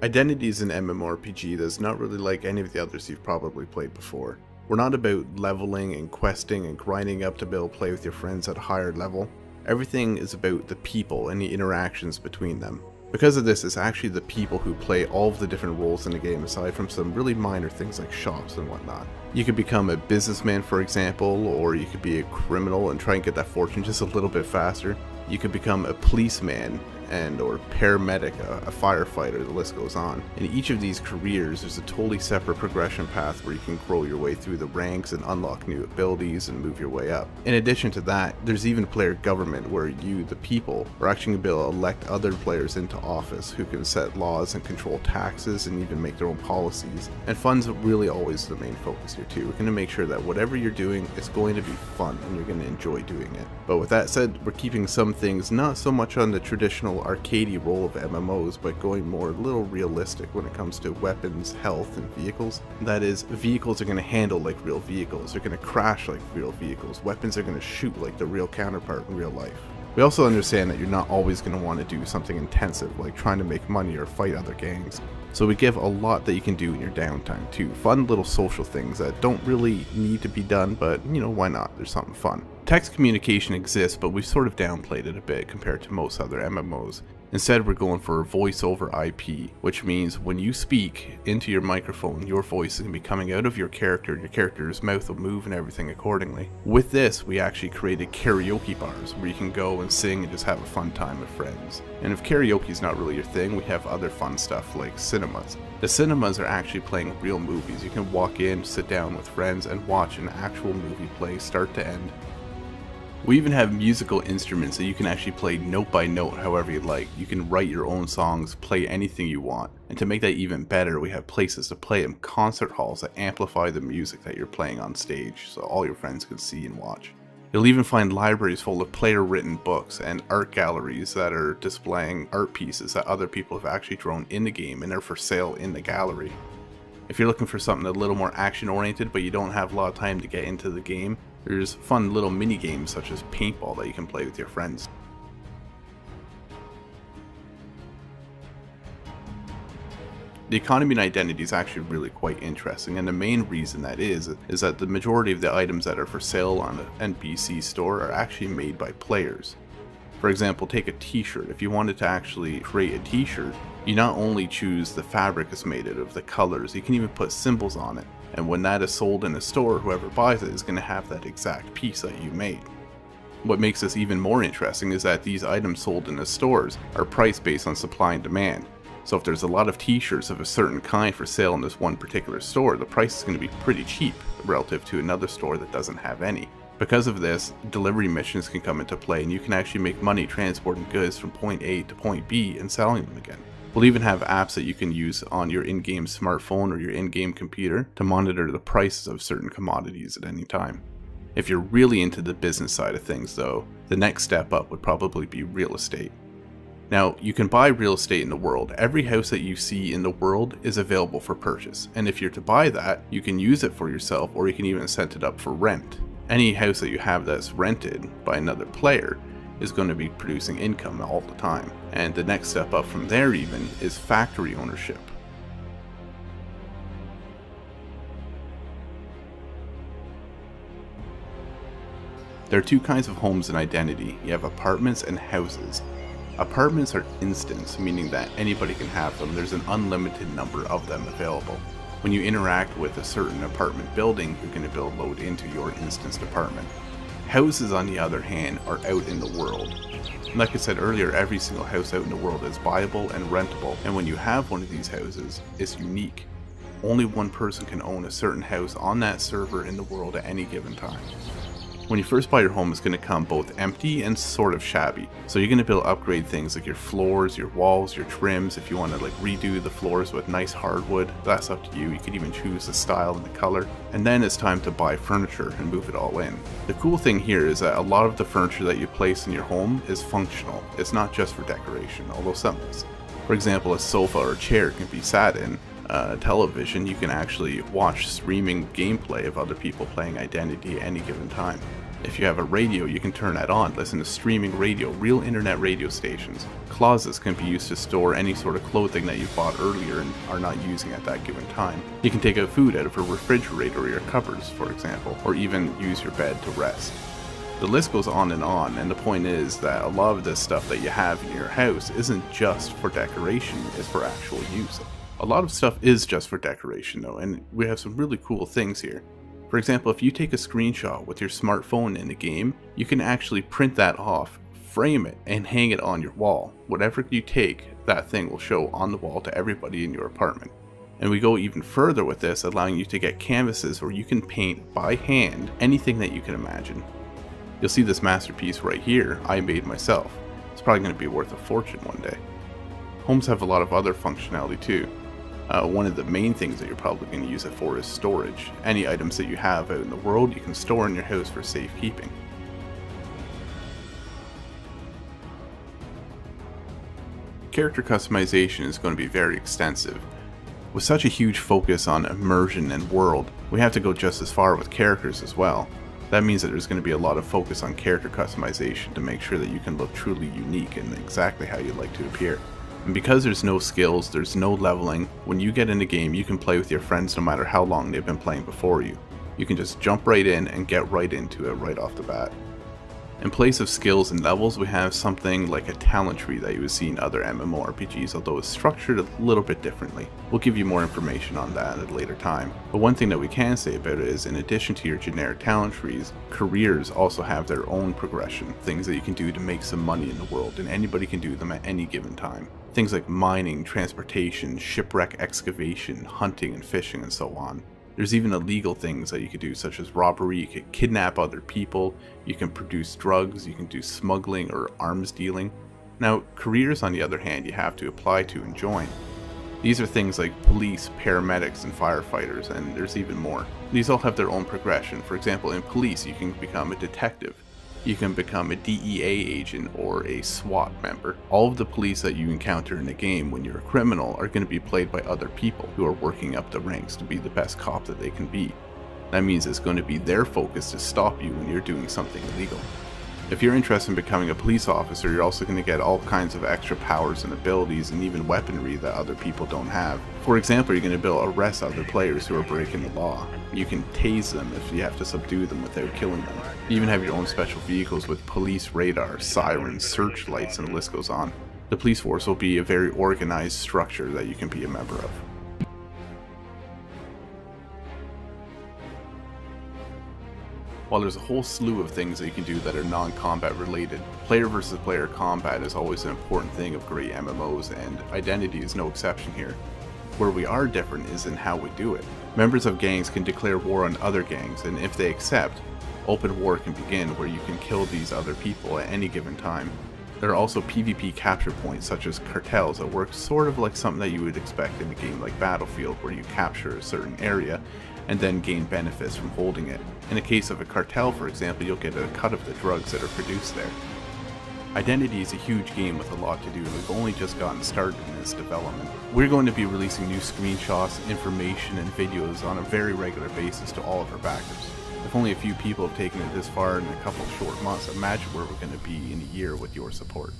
Identity is an MMORPG that's not really like any of the others you've probably played before. We're not about leveling and questing and grinding up to be able to play with your friends at a higher level. Everything is about the people and the interactions between them. Because of this, it's actually the people who play all of the different roles in the game aside from some really minor things like shops and whatnot. You could become a businessman, for example, or you could be a criminal and try and get that fortune just a little bit faster. You could become a policeman or paramedic, a firefighter, the list goes on. In each of these careers, there's a totally separate progression path where you can grow your way through the ranks and unlock new abilities and move your way up. In addition to that, there's even player government where you, the people, are actually going to be able to elect other players into office who can set laws and control taxes and even make their own policies. And fun's really always the main focus here too. We're going to make sure that whatever you're doing is going to be fun and you're going to enjoy doing it. But with that said, we're keeping some things not so much on the traditional arcadey role of MMOs, but going more a little realistic when it comes to weapons, health, and vehicles. That is, vehicles are going to handle like real vehicles, they're going to crash like real vehicles, weapons are going to shoot like the real counterpart in real life. We also understand that you're not always going to want to do something intensive like trying to make money or fight other gangs. So we give a lot that you can do in your downtime too. Fun little social things that don't really need to be done, but why not? There's something fun. Text communication exists, but we've sort of downplayed it a bit compared to most other MMOs. Instead, we're going for voice over IP, which means when you speak into your microphone, your voice is going to be coming out of your character, and your character's mouth will move and everything accordingly. With this, we actually created karaoke bars where you can go and sing and just have a fun time with friends. And if karaoke is not really your thing, we have other fun stuff like cinemas. The cinemas are actually playing real movies. You can walk in, sit down with friends, and watch an actual movie play start to end. We even have musical instruments that you can actually play note by note however you like. You can write your own songs, play anything you want. And to make that even better, we have places to play them, concert halls that amplify the music that you're playing on stage so all your friends can see and watch. You'll even find libraries full of player-written books and art galleries that are displaying art pieces that other people have actually drawn in the game and they're for sale in the gallery. If you're looking for something a little more action-oriented but you don't have a lot of time to get into the game, there's fun little mini games such as paintball that you can play with your friends. The economy and identity is actually really quite interesting, and the main reason that is that the majority of the items that are for sale on the NPC store are actually made by players. For example, take a t-shirt. If you wanted to actually create a t-shirt, you not only choose the fabric it's made out of, the colors, you can even put symbols on it. And when that is sold in a store, whoever buys it is going to have that exact piece that you made. What makes this even more interesting is that these items sold in the stores are priced based on supply and demand. So if there's a lot of t-shirts of a certain kind for sale in this one particular store, the price is going to be pretty cheap relative to another store that doesn't have any. Because of this, delivery missions can come into play and you can actually make money transporting goods from point A to point B and selling them again. We'll even have apps that you can use on your in-game smartphone or your in-game computer to monitor the prices of certain commodities at any time. If you're really into the business side of things though, the next step up would probably be real estate. Now, you can buy real estate in the world. Every house that you see in the world is available for purchase, and if you're to buy that, you can use it for yourself or you can even set it up for rent. Any house that you have that's rented by another player is going to be producing income all the time. And the next step up from there even is factory ownership. There are two kinds of homes in Identity. You have apartments and houses. Apartments are instants, meaning that anybody can have them. There's an unlimited number of them available. When you interact with a certain apartment building, you're going to be able to load into your instanced apartment. Houses, on the other hand, are out in the world. And like I said earlier, every single house out in the world is buyable and rentable, and when you have one of these houses, it's unique. Only one person can own a certain house on that server in the world at any given time. When you first buy your home, it's going to come both empty and sort of shabby. So you're going to be able to upgrade things like your floors, your walls, your trims. If you want to redo the floors with nice hardwood, that's up to you. You can even choose the style and the color. And then it's time to buy furniture and move it all in. The cool thing here is that a lot of the furniture that you place in your home is functional. It's not just for decoration, although some is. For example, a sofa or a chair can be sat in. Television, you can actually watch streaming gameplay of other people playing Identity at any given time. If you have a radio, you can turn that on, listen to streaming radio, real internet radio stations. Closets can be used to store any sort of clothing that you bought earlier and are not using at that given time. You can take out food out of a refrigerator or your cupboards, for example, or even use your bed to rest. The list goes on, and the point is that a lot of this stuff that you have in your house isn't just for decoration, it's for actual use. A lot of stuff is just for decoration though, and we have some really cool things here. For example, if you take a screenshot with your smartphone in the game, you can actually print that off, frame it, and hang it on your wall. Whatever you take, that thing will show on the wall to everybody in your apartment. And we go even further with this, allowing you to get canvases where you can paint by hand anything that you can imagine. You'll see this masterpiece right here, I made myself. It's probably going to be worth a fortune one day. Homes have a lot of other functionality too. One of the main things that you're probably going to use it for is storage. Any items that you have out in the world you can store in your house for safekeeping. Character customization is going to be very extensive. With such a huge focus on immersion and world, we have to go just as far with characters as well. That means that there's going to be a lot of focus on character customization to make sure that you can look truly unique and exactly how you'd like to appear. And because there's no skills, there's no leveling, when you get in the game you can play with your friends no matter how long they've been playing before you. You can just jump right in and get right into it right off the bat. In place of skills and levels, we have something like a talent tree that you would see in other MMORPGs, although it's structured a little bit differently. We'll give you more information on that at a later time. But one thing that we can say about it is, in addition to your generic talent trees, careers also have their own progression, things that you can do to make some money in the world, and anybody can do them at any given time. Things like mining, transportation, shipwreck excavation, hunting and fishing, and so on. There's even illegal things that you could do, such as robbery. You could kidnap other people, you can produce drugs, you can do smuggling or arms dealing. Now, careers on the other hand, you have to apply to and join. These are things like police, paramedics, and firefighters, and there's even more. These all have their own progression. For example, in police, you can become a detective. You can become a DEA agent or a SWAT member. All of the police that you encounter in the game when you're a criminal are going to be played by other people who are working up the ranks to be the best cop that they can be. That means it's going to be their focus to stop you when you're doing something illegal. If you're interested in becoming a police officer, you're also going to get all kinds of extra powers and abilities and even weaponry that other people don't have. For example, you're going to be able to arrest other players who are breaking the law. You can tase them if you have to subdue them without killing them. You even have your own special vehicles with police radar, sirens, searchlights, and the list goes on. The police force will be a very organized structure that you can be a member of. While there's a whole slew of things that you can do that are non-combat related, player versus player combat is always an important thing of great MMOs, and Identity is no exception here. Where we are different is in how we do it. Members of gangs can declare war on other gangs, and if they accept, open war can begin where you can kill these other people at any given time. There are also PvP capture points such as cartels that work sort of like something that you would expect in a game like Battlefield, where you capture a certain area and then gain benefits from holding it. In the case of a cartel, for example, you'll get a cut of the drugs that are produced there. Identity is a huge game with a lot to do, and we've only just gotten started in its development. We're going to be releasing new screenshots, information, and videos on a very regular basis to all of our backers. If only a few people have taken it this far in a couple short months, imagine where we're going to be in a year with your support.